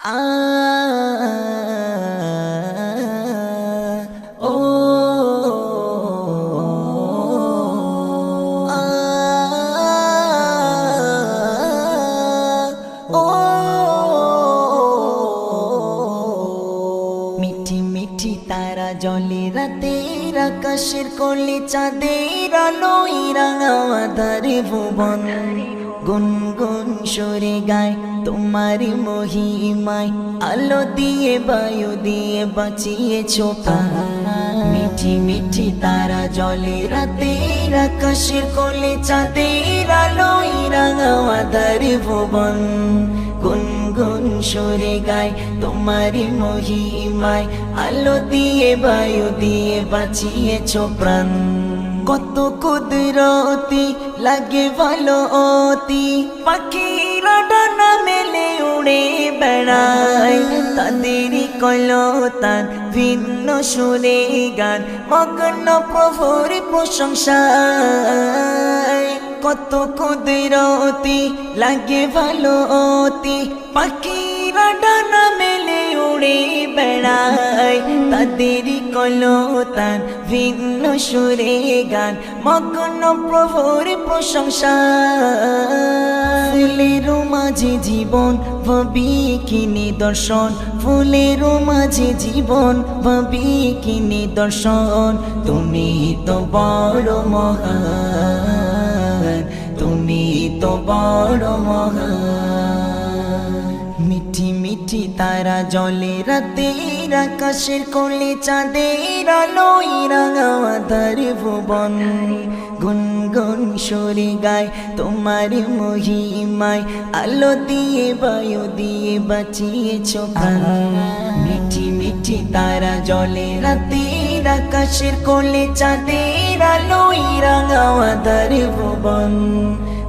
আ ও আ ও মিঠি মিঠি তারা জলে রাতের আকাশের কোলে চাঁদের আলোয় রাঙা আঁধারে ভুবন গুনগুন সরে গায় তোমার মহিমায় আলো দিয়ে বায়ু দিয়ে বাঁচিয়েছ প্রাণ মিঠি মিঠি তারা জলে রাতের আকাশের কোলে চাঁদের আলোয় রাঙা আঁধারে ভুবন গুনগুন সরে গায় তোমার মহিমায় আলো দিয়ে বায়ু দিয়ে বাঁচিয়েছ প্রাণ কত কুদরতি লাগে ভালো অতি পাখিরা ডানা মেলে উড়ে বেড়ায় তাদেরই কলতান ভিন্ন সুরে গান মগ্ন প্রভুর প্রশংসায় কত কুদরতি লাগে ভালো অতি পাখিরা ডানা মেলে উড়ে বেড়ায় তাদেরই কলতান ভিন্ন সুরে গান মগ্ন প্রভুর প্রশংসা ফুলের মাঝে জীবন ভাবি কি নিদর্শন ফুলের মাঝে জীবন ভাবি কি নিদর্শন তুমি তো বড় মহান তুমি তো বড় মহান মিঠি মিঠি তারা জলে রাতের আকাশের কোলে চাঁদের আলোয় রাঙা আঁধারে ভুবন গুনগুন সরে গায় তোমার মহিমায় আলো দিয়ে বায়ু দিয়ে বাঁচিয়েছ প্রাণ মিঠি মিঠি তারা জলে রাতের আকাশের কোলে চাঁদের আলোয় রাঙা আঁধারে ভুবন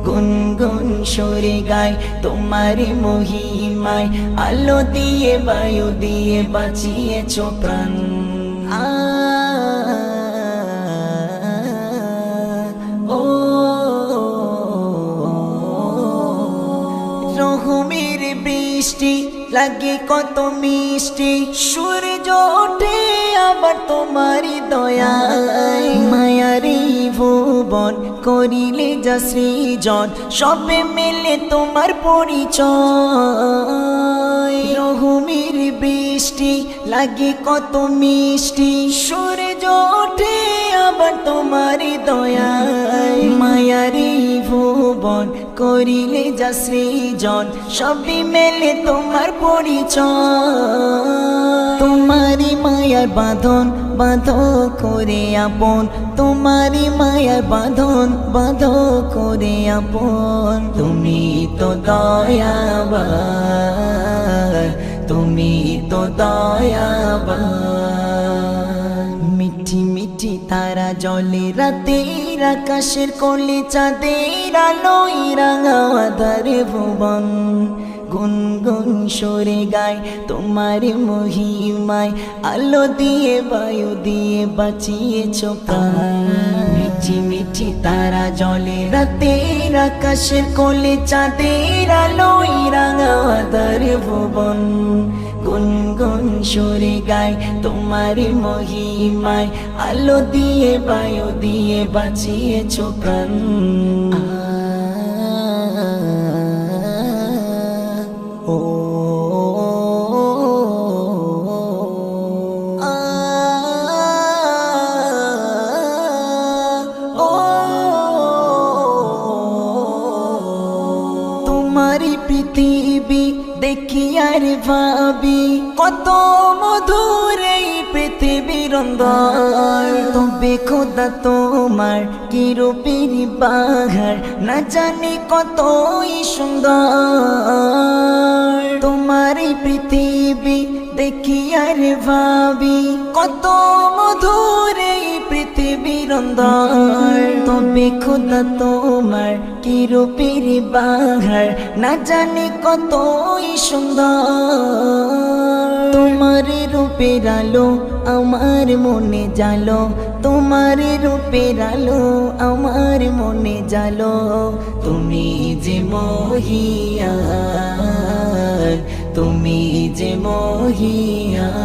গুনগুন সরে গায় তোমার মহিমায় আলো দিয়ে বায়ু দিয়ে বাঁচিয়েছ প্রাণ ও রহমের বৃষ্টি লাগে কত মিষ্টি সূর্য ওঠে আবার তোমারই দয়ায় মায়ারি ভুবন করিলে যা সৃজন সবে মেলে তোমার পরিচয় রহমের বৃষ্টি লাগে কত মিষ্টি সূর্য ওঠে আবার তোমারই দয়ায় মায়ারি ভুবন করিলে যা সৃজন সবই মেলে তোমার পরিচয় তোমারি মায়ার বাঁধন বাঁধ করে আপন তোমারি মায়ার বাঁধন বাঁধ করে আপন তুমি তো দয়াবান তুমি তো দয়াবান মিঠি মিঠি তারা জলে রাতের আকাশের কোলে চাঁদের আলোয় রাঙা আঁধারে ভুবন গুনগুন সরে গায় তোমার মহিমায় আলো দিয়ে বায়ু দিয়ে বাঁচিয়েছ প্রাণ মিঠি মিঠি তারা জলে রাতের আকাশের কোলে চাঁদের আলোয় রাঙা আঁধারে ভুবন গুনগুন সরে গায় তোমার মহিমায় আলো দিয়ে বায়ু দিয়ে বাঁচিয়েছ প্রাণ ও তোমারি পৃথিবী দেখি আর ভাবি কত মধুর এই পৃথিবীর অন্দর তবে খোদা তোমার কি রূপের বাহার না জানি কতই সুন্দর তোমার এই পৃথিবী দেখি আর ভাবি কত মধুর এই পৃথিবীর অন্দর তবে খোদা তোমার কি রূপের বাহার না জানি কতই সুন্দর তোমার তোমার রূপের আলো আমার মনে জালো, তোমার রূপের আলো আমার মনে জালো। তুমি যে মহিয়ান, তুমি যে মহিয়ান।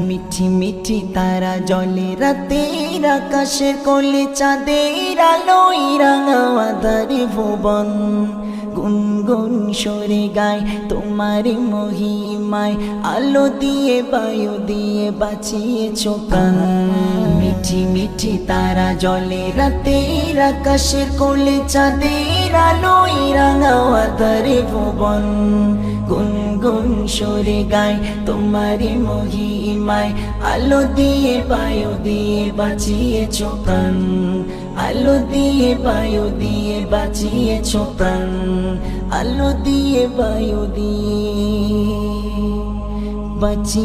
মিঠি মিঠি তারা জলে রাতের আকাশের কোলে, চাঁদের আলোয় রাঙা আঁধার ভুবন। গুনগুন সরে গায় তোমার মহিমায়, আলো দিয়ে বায়ু দিয়ে বাঁচিয়েছ প্রাণ। মিঠি মিঠি তারা জলে রাতের আকাশের কোলে, চাঁদের আলোয় রাঙা আঁধার ভুবন। গুনগুন সরে গায় তোমার মহিমায়, আলো দিয়ে বায়ু দিয়ে বাঁচিয়েছ প্রাণ। আলো দিয়ে বায়ু দিয়ে বাঁচিয়েছ প্রাণ, আলো দিয়ে বায়ু দিয়ে বাঁচিয়ে